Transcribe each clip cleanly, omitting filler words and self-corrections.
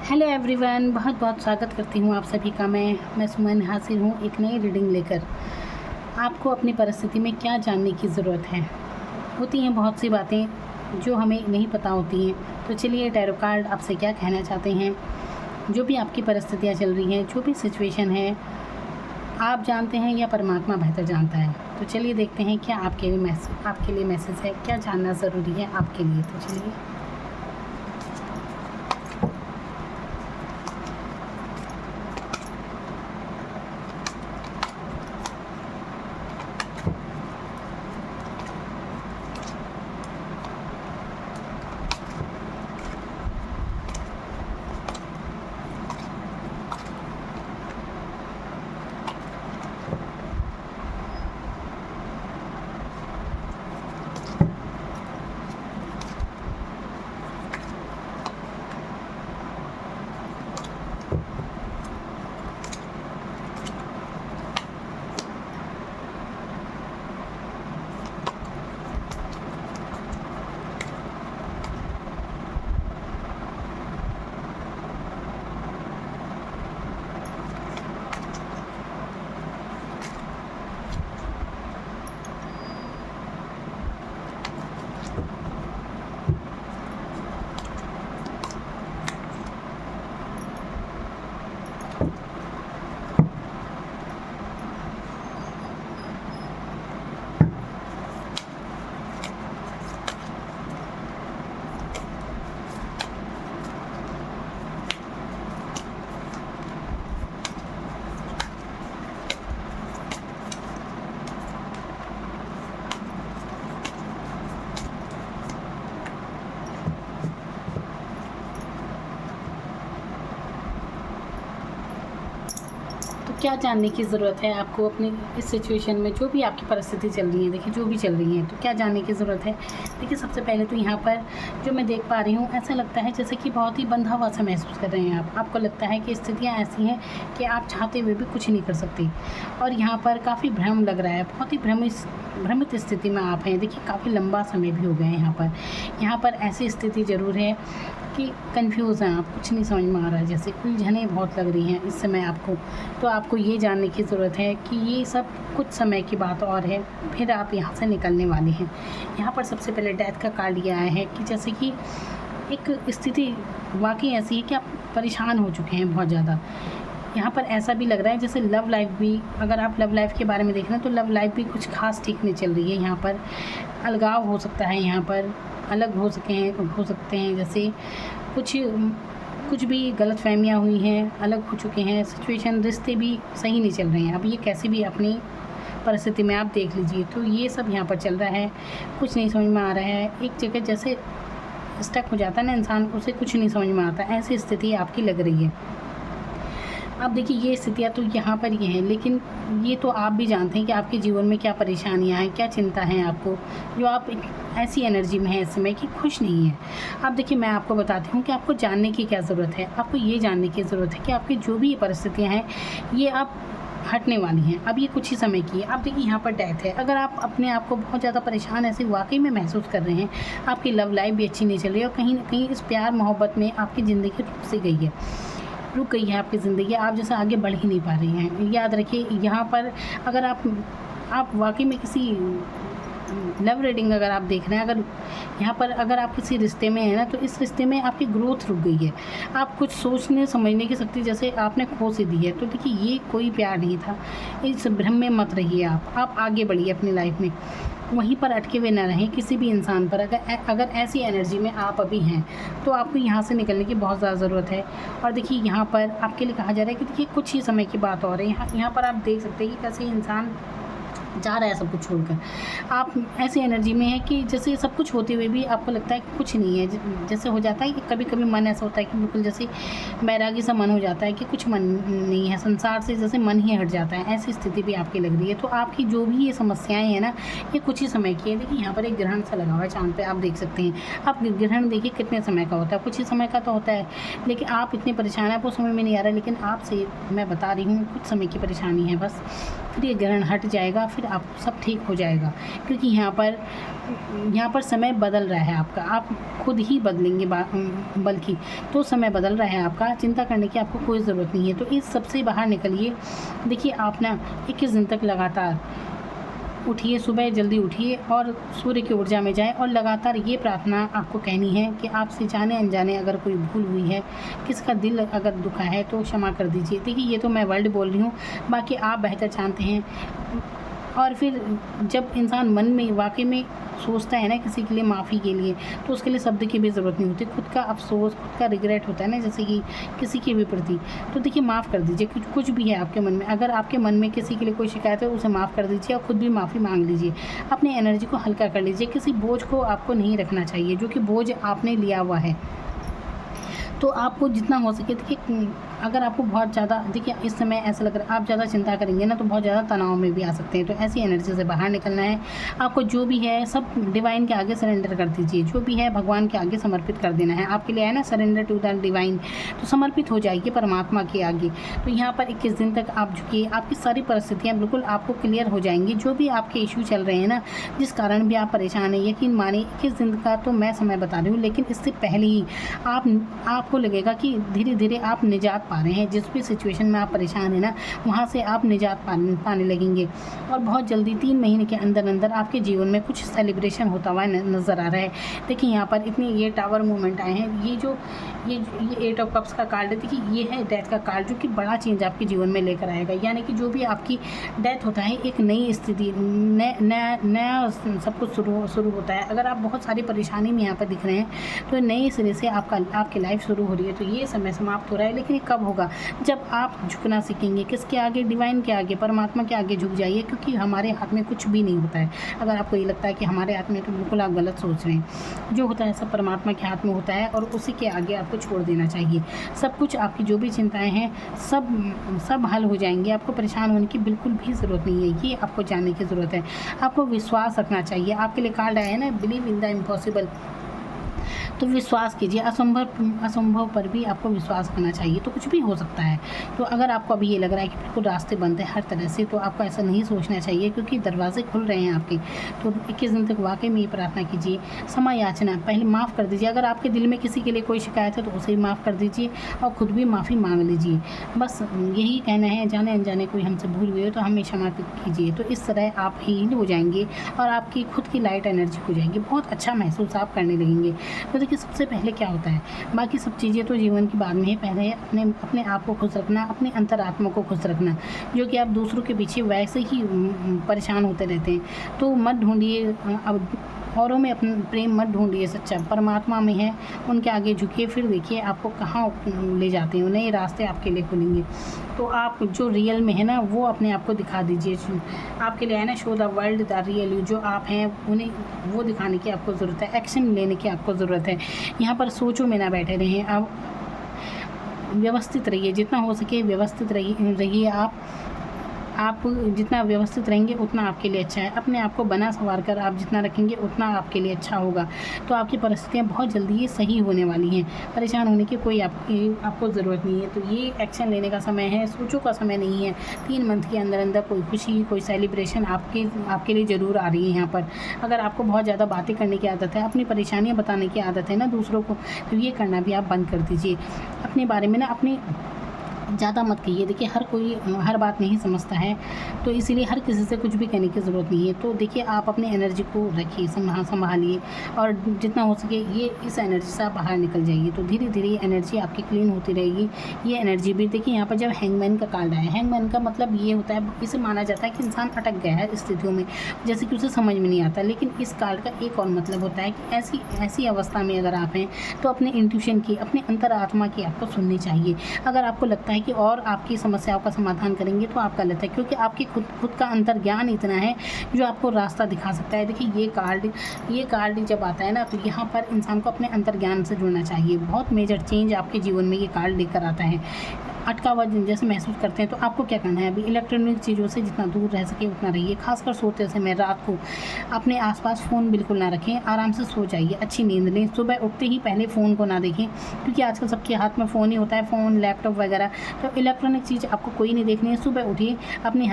Hello everyone, बहुत बहुत स्वागत करती हूँ आप सभी का। मैं सुमन हाजिर हूँ एक नई रीडिंग लेकर। आपको अपनी परिस्थिति में क्या जानने की ज़रूरत है। होती हैं बहुत सी बातें जो हमें नहीं पता होती हैं, तो चलिए टैरो कार्ड आपसे क्या कहना चाहते हैं। जो भी आपकी परिस्थितियाँ चल रही हैं, जो भी सिचुएशन है, आप जानते हैं या परमात्मा बेहतर जानता है। तो चलिए देखते हैं क्या आपके लिए मैसेज है, क्या जानना ज़रूरी है आपके लिए। तो चलिए क्या जानने की ज़रूरत है आपको अपनी इस सिचुएशन में, जो भी आपकी परिस्थिति चल रही है। देखिए जो भी चल रही है तो क्या जानने की ज़रूरत है। देखिए सबसे पहले तो यहाँ पर जो मैं देख पा रही हूँ, ऐसा लगता है जैसे कि बहुत ही बंधा हुआ सा महसूस कर रहे हैं आपको लगता है कि स्थितियाँ ऐसी हैं कि आप चाहते हुए भी कुछ नहीं कर सकते। और यहाँ पर काफ़ी भ्रम लग रहा है, बहुत ही भ्रमित स्थिति में आप हैं। देखिए काफ़ी लंबा समय भी हो गया है यहाँ पर ऐसी स्थिति ज़रूर है कि कंफ्यूज हैं आप, कुछ नहीं समझ में आ रहा है, जैसे उलझनें बहुत लग रही हैं इस समय आपको। तो आपको ये जानने की ज़रूरत है कि ये सब कुछ समय की बात और है, फिर आप यहाँ से निकलने वाले हैं। यहाँ पर सबसे पहले डेथ का कार्ड ये आया है कि जैसे कि एक स्थिति वाकई ऐसी है कि आप परेशान हो चुके हैं बहुत ज़्यादा। यहाँ पर ऐसा भी लग रहा है जैसे लव लाइफ भी, अगर आप लव लाइफ के बारे में देख रहे हैं तो लव लाइफ भी कुछ खास ठीक नहीं चल रही है। यहाँ पर अलगाव हो सकता है, यहाँ पर अलग हो सकते हैं, जैसे कुछ भी गलतफहमियाँ हुई हैं, अलग हो चुके हैं सिचुएशन, रिश्ते भी सही नहीं चल रहे हैं। अब ये कैसे भी अपनी परिस्थिति में आप देख लीजिए, तो ये सब यहाँ पर चल रहा है। कुछ नहीं समझ में आ रहा है, एक जगह जैसे स्टक हो जाता है ना इंसान, उसे कुछ नहीं समझ में आता, ऐसी स्थिति आपकी लग रही है। अब देखिए ये स्थितियाँ तो यहाँ पर ये हैं, लेकिन ये तो आप भी जानते हैं कि आपके जीवन में क्या परेशानियाँ हैं, क्या चिंता है आपको, जो आप ऐसी एनर्जी में हैं इस समय कि खुश नहीं है। अब देखिए मैं आपको बताती हूँ कि आपको जानने की क्या ज़रूरत है। आपको ये जानने की ज़रूरत है कि आपकी जो भी परिस्थितियाँ हैं ये आप हटने वाली हैं, अब ये कुछ ही समय की है। अब देखिए यहाँ पर डेथ है। अगर आप अपने आप को बहुत ज़्यादा परेशान ऐसे वाकई में महसूस कर रहे हैं, आपकी लव लाइफ भी अच्छी नहीं चल रही है और कहीं ना कहीं इस प्यार मोहब्बत में आपकी ज़िंदगी रुक गई है आपकी ज़िंदगी, आप जैसे आगे बढ़ ही नहीं पा रही हैं। याद रखिए यहाँ पर अगर आप वाकई में किसी लव रीडिंग अगर आप देख रहे हैं, अगर यहाँ पर अगर आप किसी रिश्ते में हैं ना, तो इस रिश्ते में आपकी ग्रोथ रुक गई है। आप कुछ सोचने समझने की शक्ति जैसे आपने खो सी दी है। तो देखिए ये कोई प्यार नहीं था, इस भ्रम में मत रहिए। आप आगे बढ़िए अपनी लाइफ में, वहीं पर अटके हुए ना रहें किसी भी इंसान पर। अगर ऐसी एनर्जी में आप अभी हैं तो आपको यहाँ से निकलने की बहुत ज़्यादा ज़रूरत है। और देखिए यहाँ पर आपके लिए कहा जा रहा है कि देखिए कुछ ही समय की बात और है। यहाँ पर आप देख सकते हैं कि कैसे इंसान जा रहा है सब कुछ छोड़कर। आप ऐसी एनर्जी में है कि जैसे सब कुछ होते हुए भी आपको लगता है कि कुछ नहीं है। जैसे हो जाता है कि कभी कभी मन ऐसा होता है कि बिल्कुल जैसे बैरागी सा मन हो जाता है कि कुछ मन नहीं है, संसार से जैसे मन ही हट जाता है। ऐसी स्थिति भी आपकी लग रही है। तो आपकी जो भी ये समस्याएं हैं ना, ये कुछ ही समय की है। देखिए यहाँ पर एक ग्रहण सा लगा हुआ है चाँद पे, आप देख सकते हैं। आप ग्रहण देखिए कितने समय का होता है, कुछ ही समय का तो होता है, लेकिन आप इतने परेशान हैं, आपको समझ में नहीं आ रहा। लेकिन आपसे मैं बता रही हूँ कुछ समय की परेशानी है बस, फिर ये ग्रहण हट जाएगा, फिर फिर आप सब ठीक हो जाएगा, क्योंकि यहाँ पर समय बदल रहा है आपका, आप खुद ही बदलेंगे बल्कि, तो समय बदल रहा है आपका, चिंता करने की आपको कोई ज़रूरत नहीं है। तो इस सबसे बाहर निकलिए। देखिए आप ना 21 दिन तक लगातार उठिए, सुबह जल्दी उठिए और सूर्य की ऊर्जा में जाएं और लगातार ये प्रार्थना आपको कहनी है कि आपसे जाने अनजाने अगर कोई भूल हुई है, किसका दिल अगर दुखा है तो क्षमा कर दीजिए। देखिए ये तो मैं वर्ड बोल रही हूँ, बाकी आप बेहतर जानते हैं। और फिर जब इंसान मन में वाकई में सोचता है ना किसी के लिए माफ़ी के लिए, तो उसके लिए शब्द की भी ज़रूरत नहीं होती। खुद का अफसोस, खुद का रिग्रेट होता है ना, जैसे कि किसी के भी प्रति, तो देखिए माफ़ कर दीजिए। कुछ भी है आपके मन में, अगर आपके मन में किसी के लिए कोई शिकायत है, उसे माफ़ कर दीजिए और खुद भी माफ़ी मांग लीजिए। अपनी एनर्जी को हल्का कर लीजिए। किसी बोझ को आपको नहीं रखना चाहिए जो कि बोझ आपने लिया हुआ है। तो आपको जितना हो सके, देखिए अगर आपको बहुत ज़्यादा, देखिए इस समय ऐसा लग रहा है आप ज़्यादा चिंता करेंगे ना तो बहुत ज़्यादा तनाव में भी आ सकते हैं। तो ऐसी एनर्जी से बाहर निकलना है आपको। जो भी है सब डिवाइन के आगे सरेंडर कर दीजिए, जो भी है भगवान के आगे समर्पित कर देना है। आपके लिए है ना सरेंडर टू द डिवाइन, तो समर्पित हो जाइए परमात्मा के आगे। तो यहाँ पर 21 दिन तक आप झुकिए, आपकी सारी परिस्थितियाँ बिल्कुल आपको क्लियर हो जाएंगी। जो भी आपके इशू चल रहे हैं ना, जिस कारण भी आप परेशान हैं, यकीन मानिए 21 दिन का तो मैं समय बता रही हूँ, लेकिन इससे पहले ही आपको लगेगा कि धीरे धीरे आप निजात पा रहे हैं। जिस भी सिचुएशन में आप परेशान हैं ना, वहाँ से आप निजात पाने लगेंगे और बहुत जल्दी 3 महीने के अंदर अंदर आपके जीवन में कुछ सेलिब्रेशन होता हुआ नज़र आ रहा है। देखिए यहाँ पर इतने ये टावर मूवमेंट आए हैं, ये 8 ऑफ कप्स का कार्ड है। देखिए ये है डेथ का कार्ड, जो कि बड़ा चेंज आपके जीवन में लेकर आएगा। यानी कि जो भी आपकी डेथ होता है, एक नई स्थिति, नया सब कुछ शुरू होता है। अगर आप बहुत सारी परेशानी में यहाँ पर दिख रहे हैं, तो नए सिरे से आपकी लाइफ शुरू हो रही है। तो ये समय समाप्त हो रहा है, लेकिन ये कब होगा? जब आप झुकना सीखेंगे। किसके आगे? डिवाइन के आगे, परमात्मा के आगे झुक जाइए, क्योंकि हमारे हाथ में कुछ भी नहीं होता है। अगर आपको ये लगता है कि हमारे हाथ में, तो बिल्कुल आप गलत सोच रहे हैं। जो होता है सब परमात्मा के हाथ में होता है और उसी के आगे आपको छोड़ देना चाहिए। सब कुछ, आपकी जो भी चिंताएं हैं सब हल हो जाएंगी। आपको परेशान होने की बिल्कुल भी ज़रूरत नहीं है, ये आपको जानने की ज़रूरत है। आपको विश्वास रखना चाहिए। आपके लिए कार्ड आया है ना, बिलीव इन द इम्पॉसिबल, तो विश्वास कीजिए। असंभव पर भी आपको विश्वास करना चाहिए, तो कुछ भी हो सकता है। तो अगर आपको अभी ये लग रहा है कि बिल्कुल रास्ते बंद है हर तरह से, तो आपको ऐसा नहीं सोचना चाहिए, क्योंकि दरवाजे खुल रहे हैं आपके। तो 21 दिन तक वाकई में ये प्रार्थना कीजिए। क्षमा याचना, पहले माफ़ कर दीजिए। अगर आपके दिल में किसी के लिए कोई शिकायत है तो उसे भी माफ़ कर दीजिए और ख़ुद भी माफ़ी मांग लीजिए। बस यही कहना है। जाने अनजाने कोई हमसे भूल हुई हो तो हमें क्षमा कीजिए। तो इस तरह आप हील हो जाएंगे और आपकी खुद की लाइट एनर्जी हो जाएगी। बहुत अच्छा महसूस आप करने लगेंगे। तो देखिए सबसे पहले क्या होता है, बाकी सब चीज़ें तो जीवन की बाद में है। पहले अपने आप को खुश रखना, अपने अंतरात्मा को खुश रखना। जो कि आप दूसरों के पीछे वैसे ही परेशान होते रहते हैं, तो मत ढूंढिए अब औरों में अपना प्रेम, मत ढूंढिए सच्चा। परमात्मा में है, उनके आगे झुकिए, फिर देखिए आपको कहाँ ले जाते हैं। नए रास्ते आपके लिए खुलेंगे। तो आप जो रियल में है ना, वो अपने आप को दिखा दीजिए। आपके लिए है ना, show the world the real you, जो आप हैं उन्हें वो दिखाने की आपको ज़रूरत है। एक्शन लेने की आपको ज़रूरत है। यहाँ पर सोचों में ना बैठे रहें। अब व्यवस्थित रहिए, जितना हो सके व्यवस्थित रहिए। आप जितना व्यवस्थित रहेंगे उतना आपके लिए अच्छा है। अपने आप को बना संवार कर आप जितना रखेंगे उतना आपके लिए अच्छा होगा। तो आपकी परिस्थितियाँ बहुत जल्दी ही सही होने वाली हैं। परेशान होने की कोई आपको ज़रूरत नहीं है। तो ये एक्शन लेने का समय है, सोचों का समय नहीं है। 3 मंथ के अंदर अंदर कोई खुशी, कोई सेलिब्रेशन आपके लिए ज़रूर आ रही है यहाँ पर। अगर आपको बहुत ज़्यादा बातें करने की आदत है, अपनी परेशानियाँ बताने की आदत है ना दूसरों को, तो ये करना भी आप बंद कर दीजिए। अपने बारे में ना ज़्यादा मत कहिए। देखिए हर कोई हर बात नहीं समझता है, तो इसीलिए हर किसी से कुछ भी कहने की ज़रूरत नहीं है। तो देखिए आप अपनी एनर्जी को रखिए, संभालिए और जितना हो सके इस एनर्जी से आप बाहर निकल जाइए। तो धीरे धीरे ये एनर्जी आपकी क्लीन होती रहेगी। ये एनर्जी भी देखिए यहाँ पर जब हैंगमैन का कार्ड आया, हैंगमैन का मतलब ये होता है, इसे माना जाता है कि इंसान अटक गया है स्थितियों में, जैसे कि उसे समझ में नहीं आता। लेकिन इस कार्ड का एक और मतलब होता है कि ऐसी अवस्था में अगर आप हैं तो अपने इंट्यूशन की, अपने अंतरात्मा की आपको सुननी चाहिए। अगर आपको लगता है कि और आपकी समस्याओं का समाधान करेंगे तो आप गलत है, क्योंकि आपकी खुद का अंतर्ज्ञान इतना है जो आपको रास्ता दिखा सकता है। देखिए ये कार्ड जब आता है ना, तो यहाँ पर इंसान को अपने अंतर्ज्ञान से जुड़ना चाहिए। बहुत मेजर चेंज आपके जीवन में ये कार्ड लेकर आता है। अटका हुआ जैसे महसूस करते हैं, तो आपको क्या करना है, अभी इलेक्ट्रॉनिक चीज़ों से जितना दूर रह सके उतना रहिए। खासकर सोते समय रात को अपने आसपास फ़ोन बिल्कुल ना रखें, आराम से सो जाइए, अच्छी नींद लें। सुबह उठते ही पहले फ़ोन को ना देखें, क्योंकि आजकल सबके हाथ में फ़ोन ही होता है, फ़ोन, लैपटॉप वगैरह। तो इलेक्ट्रॉनिक चीज़ आपको कोई नहीं देखनी है। सुबह उठिए, अपने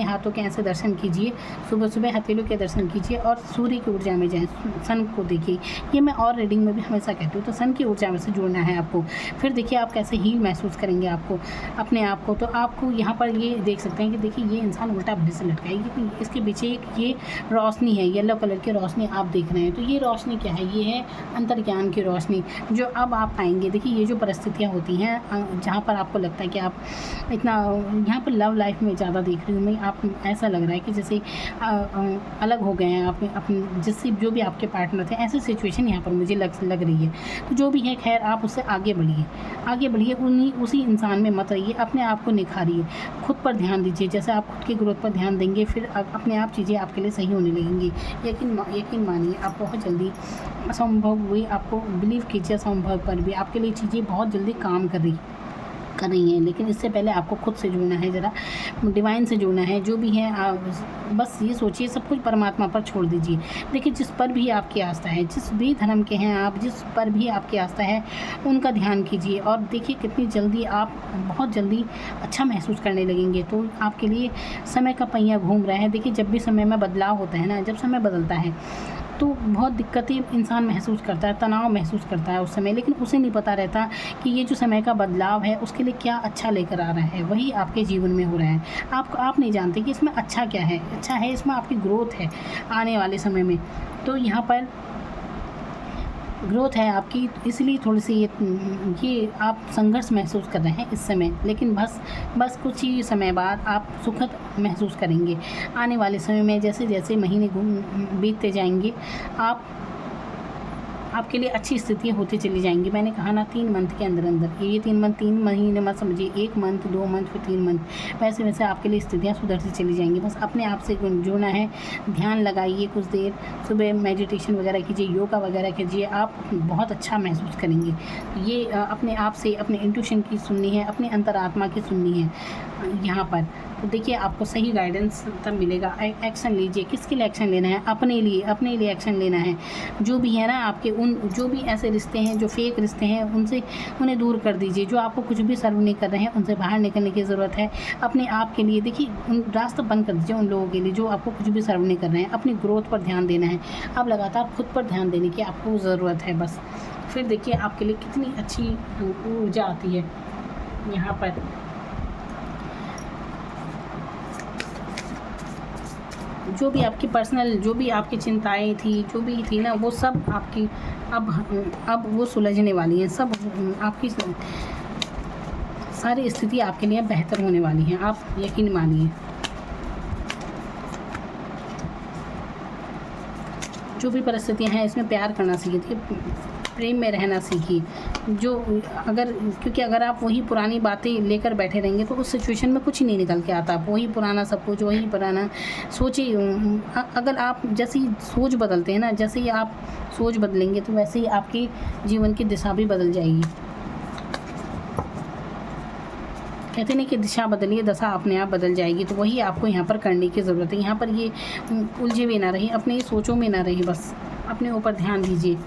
हाथों के ऐसे दर्शन कीजिए, सुबह सुबह हथेलियों के दर्शन कीजिए और सूर्य की ऊर्जा में जाएँ, सन को देखिए। ये मैं और रीडिंग में भी हमेशा कहती हूँ, तो सन की ऊर्जा में से जुड़ना है आपको। फिर देखिए आप कैसे हील महसूस करेंगे आपको अपने आप को। तो आपको यहाँ पर ये देख सकते हैं कि देखिए ये इंसान उल्टा भले से लटका है, क्योंकि इसके पीछे एक ये रोशनी है, येलो कलर की रोशनी आप देख रहे हैं। तो ये रोशनी क्या है, ये है अंतर्ज्ञान की रोशनी, जो अब आप पाएंगे। देखिए ये जो परिस्थितियाँ होती हैं जहाँ पर आपको लगता है कि आप इतना यहाँ पर लव लाइफ में ज़्यादा देख रही हूँ मैं, आप ऐसा लग रहा है कि जैसे अलग हो गए हैं आप अपने जिससे जो भी आपके पार्टनर थे, ऐसी सिचुएशन यहाँ पर मुझे लग रही है। तो जो भी है खैर, आप उससे आगे बढ़िए, उसी इंसान में मत रहिए, अपने आप को निखारिए, खुद पर ध्यान दीजिए। जैसे आप खुद की ग्रोथ पर ध्यान देंगे, फिर अपने आप चीज़ें आपके लिए सही होने लगेंगी। यकीन मानिए, आप बहुत जल्दी असंभव हुई, आपको बिलीव कीजिए, असंभव पर भी आपके लिए चीज़ें बहुत जल्दी काम कर रही हैं। लेकिन इससे पहले आपको खुद से जुड़ना है, ज़रा डिवाइन से जुड़ना है। जो भी है आप बस ये सोचिए, सब कुछ परमात्मा पर छोड़ दीजिए। देखिए जिस पर भी आपकी आस्था है, जिस भी धर्म के हैं आप, जिस पर भी आपकी आस्था है, उनका ध्यान कीजिए और देखिए कितनी जल्दी आप बहुत जल्दी अच्छा महसूस करने लगेंगे। तो आपके लिए समय का पहिया घूम रहा है। देखिए जब भी समय में बदलाव होता है ना, जब समय बदलता है तो बहुत दिक्कतें इंसान महसूस करता है, तनाव महसूस करता है उस समय, लेकिन उसे नहीं पता रहता कि ये जो समय का बदलाव है उसके लिए क्या अच्छा लेकर आ रहा है, वही आपके जीवन में हो रहा है। आप नहीं जानते कि इसमें अच्छा क्या है। अच्छा है, इसमें आपकी ग्रोथ है आने वाले समय में। तो यहाँ पर ग्रोथ है आपकी, इसलिए थोड़ी सी ये आप संघर्ष महसूस कर रहे हैं इस समय, लेकिन बस कुछ ही समय बाद आप सुखद महसूस करेंगे। आने वाले समय में जैसे जैसे महीने बीतते जाएंगे, आपके लिए अच्छी स्थितियाँ होती चली जाएंगी। मैंने कहा ना 3 मंथ के अंदर ये 3 महीने मत समझिए, 1 मंथ, 2 मंथ, फिर 3 मंथ, वैसे वैसे आपके लिए स्थितियाँ सुधरती चली जाएंगी। बस अपने आप से जुड़ना है, ध्यान लगाइए कुछ देर, सुबह मेडिटेशन वगैरह कीजिए, योगा वगैरह कीजिए, आप बहुत अच्छा महसूस करेंगे। ये अपने आप से अपने इंट्यूशन की सुननी है, अपने अंतरात्मा की सुननी है यहाँ पर। तो देखिए आपको सही गाइडेंस तब मिलेगा। एक्शन लीजिए, किसके लिए एक्शन लेना है, अपने लिए एक्शन लेना है। जो भी है ना आपके जो भी ऐसे रिश्ते हैं जो फेक रिश्ते हैं, उन्हें दूर कर दीजिए। जो आपको कुछ भी सर्व नहीं कर रहे हैं, उनसे बाहर निकलने की ज़रूरत है। अपने आप के लिए देखिए रास्ता बंद कर दीजिए उन लोगों के लिए जो आपको कुछ भी सर्व नहीं कर रहे हैं। अपनी ग्रोथ पर ध्यान देना है, अब लगातार खुद पर ध्यान देने की आपको ज़रूरत है बस। फिर देखिए आपके लिए कितनी अच्छी ऊर्जा आती है यहाँ पर। जो भी आपकी पर्सनल, जो भी आपकी चिंताएं थी, जो भी थी ना, वो सब आपकी अब वो सुलझने वाली हैं। सब आपकी सारी स्थिति आपके लिए बेहतर होने वाली हैं, आप यकीन मानिए। जो भी परिस्थितियां हैं, इसमें प्यार करना सीखिए, प्रेम में रहना सीखिए। क्योंकि अगर आप वही पुरानी बातें लेकर बैठे रहेंगे तो उस सिचुएशन में कुछ ही नहीं निकल के आता। वही पुराना सब कुछ, वही पुराना सोचिए। अगर आप जैसे ही सोच बदलते हैं ना, जैसे ही आप सोच बदलेंगे तो वैसे ही आपके जीवन की दिशा भी बदल जाएगी। कहते नहीं कि दिशा बदलिए, दशा अपने आप बदल जाएगी। तो वही आपको यहाँ पर करने की ज़रूरत है। यहाँ पर ये उलझे हुए ना रहिए, अपने सोचों में ना रहिए, बस अपने ऊपर ध्यान दीजिए।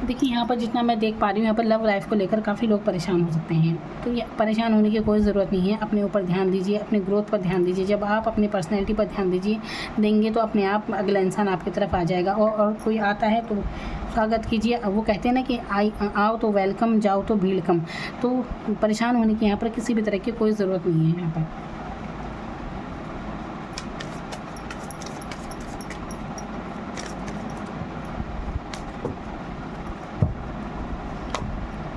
देखिए यहाँ पर जितना मैं देख पा रही हूँ, यहाँ पर लव लाइफ को लेकर काफ़ी लोग परेशान हो सकते हैं। तो ये परेशान होने की कोई ज़रूरत नहीं है। अपने ऊपर ध्यान दीजिए, अपने ग्रोथ पर ध्यान दीजिए। जब आप अपनी पर्सनैलिटी पर ध्यान देंगे तो अपने आप अगला इंसान आपकी तरफ आ जाएगा। और कोई आता है तो स्वागत कीजिए। वो कहते हैं ना कि आओ तो वेलकम, जाओ तो भीड़ कम। तो परेशान होने की यहाँ पर किसी भी तरह की कोई ज़रूरत नहीं है यहाँ पर।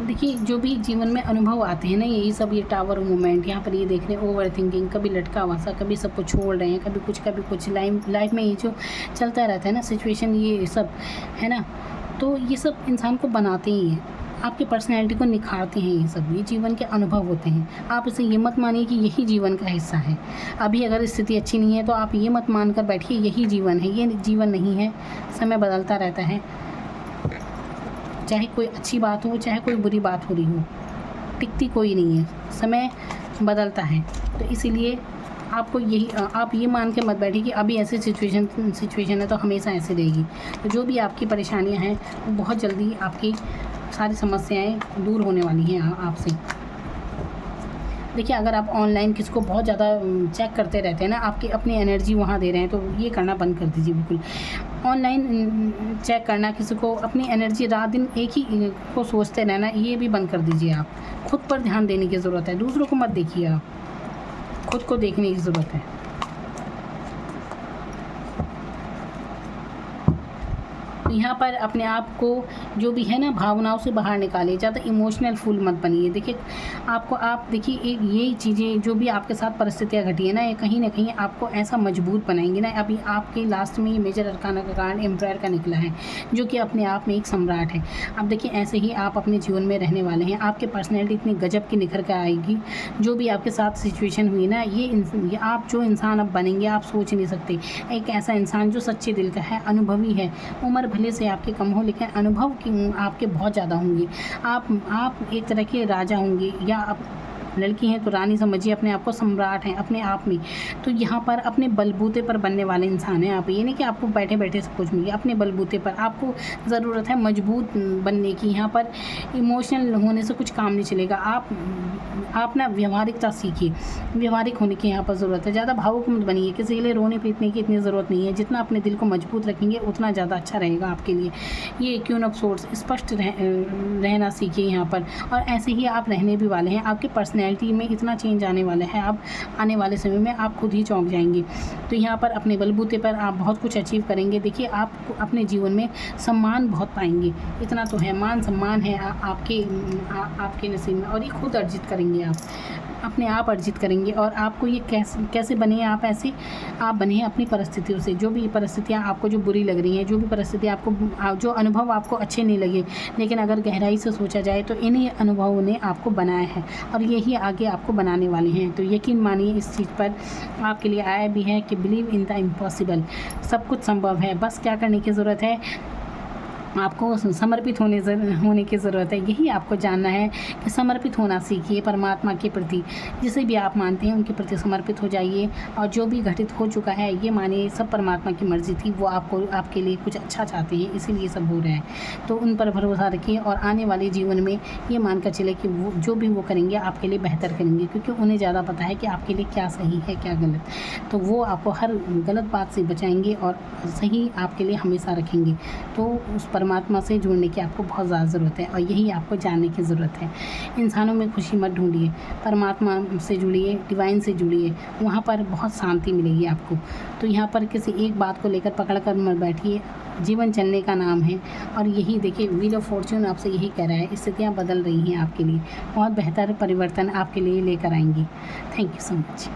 देखिए जो भी जीवन में अनुभव आते हैं ना, यही सब, ये टावर मोमेंट यहाँ पर ये देख रहे हैं, ओवर थिंकिंग, कभी लटका हुआ सा, कभी सब कुछ छोड़ रहे हैं, कभी कुछ लाइफ में ये जो चलता रहता है ना सिचुएशन, ये सब है ना, तो ये सब इंसान को बनाते ही हैं। आपकी पर्सनैलिटी को निखारते हैं ये सब, ये जीवन के अनुभव होते हैं। आप इसे ये मत मानिए कि यही जीवन का हिस्सा है। अभी अगर स्थिति अच्छी नहीं है तो आप ये मत मानकर बैठिए यही जीवन है, ये जीवन नहीं है। समय बदलता रहता है, चाहे कोई अच्छी बात हो चाहे कोई बुरी बात हो रही हो, टिकती कोई नहीं है, समय बदलता है। तो इसीलिए आपको यही आप ये मान के मत बैठिए कि अभी ऐसी सिचुएशन है तो हमेशा ऐसे रहेगी। तो जो भी आपकी परेशानियां हैं वो बहुत जल्दी आपकी सारी समस्याएं दूर होने वाली हैं आपसे। देखिए, अगर आप ऑनलाइन किसी को बहुत ज़्यादा चेक करते रहते हैं ना, आपकी अपनी एनर्जी वहाँ दे रहे हैं, तो ये करना बंद कर दीजिए बिल्कुल। ऑनलाइन चेक करना, किसी को अपनी एनर्जी रात दिन एक ही को सोचते रहना, ये भी बंद कर दीजिए। आप खुद पर ध्यान देने की ज़रूरत है, दूसरों को मत देखिए, आप खुद को देखने की ज़रूरत है। यहाँ पर अपने आप को जो भी है ना भावनाओं से बाहर निकालिए, ज़्यादा इमोशनल फूल मत बनिए। देखिए आप देखिए एक ये चीज़ें जो भी आपके साथ परिस्थितियाँ घटी है ना, ये कहीं ना कहीं आपको ऐसा मजबूत बनाएंगी ना। अभी आपके लास्ट में ये मेजर अरकाना का कार्ड एम्पायर का निकला है, जो कि अपने आप में एक सम्राट है। अब देखिए ऐसे ही आप अपने जीवन में रहने वाले हैं। आपकी पर्सनैलिटी इतनी गजब की निखर कर आएगी। जो भी आपके साथ सिचुएशन हुई ना, ये आप जो इंसान अब बनेंगे आप सोच नहीं सकते। एक ऐसा इंसान जो सच्चे दिल का है, अनुभवी है। उम्र भले से आपके कम हो लेकिन अनुभव की आपके बहुत ज़्यादा होंगे। आप एक तरह के राजा होंगे, या आप लड़की हैं तो रानी समझिए अपने आप को, सम्राट हैं अपने आप में। तो यहाँ पर अपने बलबूते पर बनने वाले इंसान हैं आप। ये नहीं कि आपको बैठे बैठे सब कुछ मिले, अपने बलबूते पर आपको ज़रूरत है मजबूत बनने की। यहाँ पर इमोशनल होने से कुछ काम नहीं चलेगा। आप ना व्यवहारिकता सीखिए, व्यवहारिक होने की यहाँ पर ज़रूरत है। ज़्यादा भावुक मत बनिए, किसी के लिए रोने पीटने की इतनी ज़रूरत नहीं है। जितना अपने दिल को मजबूत रखेंगे उतना ज़्यादा अच्छा रहेगा आपके लिए। ये क्वीन ऑफ सोर्ड्स, स्पष्ट रहना सीखिए यहाँ पर। और ऐसे ही आप रहने भी वाले हैं। आपकी पर्सनैलिटी में इतना चेंज आने वाला है, आप आने वाले समय में आप खुद ही चौंक जाएंगे। तो यहाँ पर अपने बलबूते पर आप बहुत कुछ अचीव करेंगे। देखिए आप अपने जीवन में सम्मान बहुत पाएंगे, इतना तो है, मान सम्मान है आपके नसीब में, और ये खुद अर्जित करेंगे आप, अपने आप अर्जित करेंगे। और आपको ये कैसे बने, आप ऐसे आप बने अपनी परिस्थितियों से। जो भी परिस्थितियाँ आपको जो बुरी लग रही हैं, जो भी परिस्थितियाँ आपको, जो अनुभव आपको अच्छे नहीं लगे, लेकिन अगर गहराई से सोचा जाए तो इन्हीं अनुभवों ने आपको बनाया है और यही आगे आपको बनाने वाले हैं। तो यकीन मानिए इस चीज़ पर, आपके लिए आया भी है कि बिलीव इन द इम्पॉसिबल। सब कुछ संभव है, बस क्या करने की ज़रूरत है, आपको समर्पित होने की ज़रूरत है। यही आपको जानना है कि समर्पित होना सीखिए परमात्मा के प्रति। जिसे भी आप मानते हैं उनके प्रति समर्पित हो जाइए, और जो भी घटित हो चुका है ये मानिए सब परमात्मा की मर्ज़ी थी। वो आपके लिए कुछ अच्छा चाहते हैं, इसीलिए सब हो रहा है। तो उन पर भरोसा रखिए और आने वाले जीवन में ये मानकर चले कि वो जो भी वो करेंगे आपके लिए बेहतर करेंगे, क्योंकि उन्हें ज़्यादा पता है कि आपके लिए क्या सही है क्या गलत। तो वो आपको हर गलत बात से बचाएंगे और सही आपके लिए हमेशा रखेंगे। तो उस परमात्मा से जुड़ने की आपको बहुत ज़्यादा ज़रूरत है, और यही आपको जानने की ज़रूरत है। इंसानों में खुशी मत ढूंढिए, परमात्मा से जुड़िए, डिवाइन से जुड़िए, वहाँ पर बहुत शांति मिलेगी आपको। तो यहाँ पर किसी एक बात को लेकर पकड़ कर मत बैठिए, जीवन चलने का नाम है। और यही देखिए व्हील ऑफ फॉर्च्यून आपसे यही कह रहा है, स्थितियाँ बदल रही हैं आपके लिए, बहुत बेहतर परिवर्तन आपके लिए लेकर आएंगी। Thank you so much.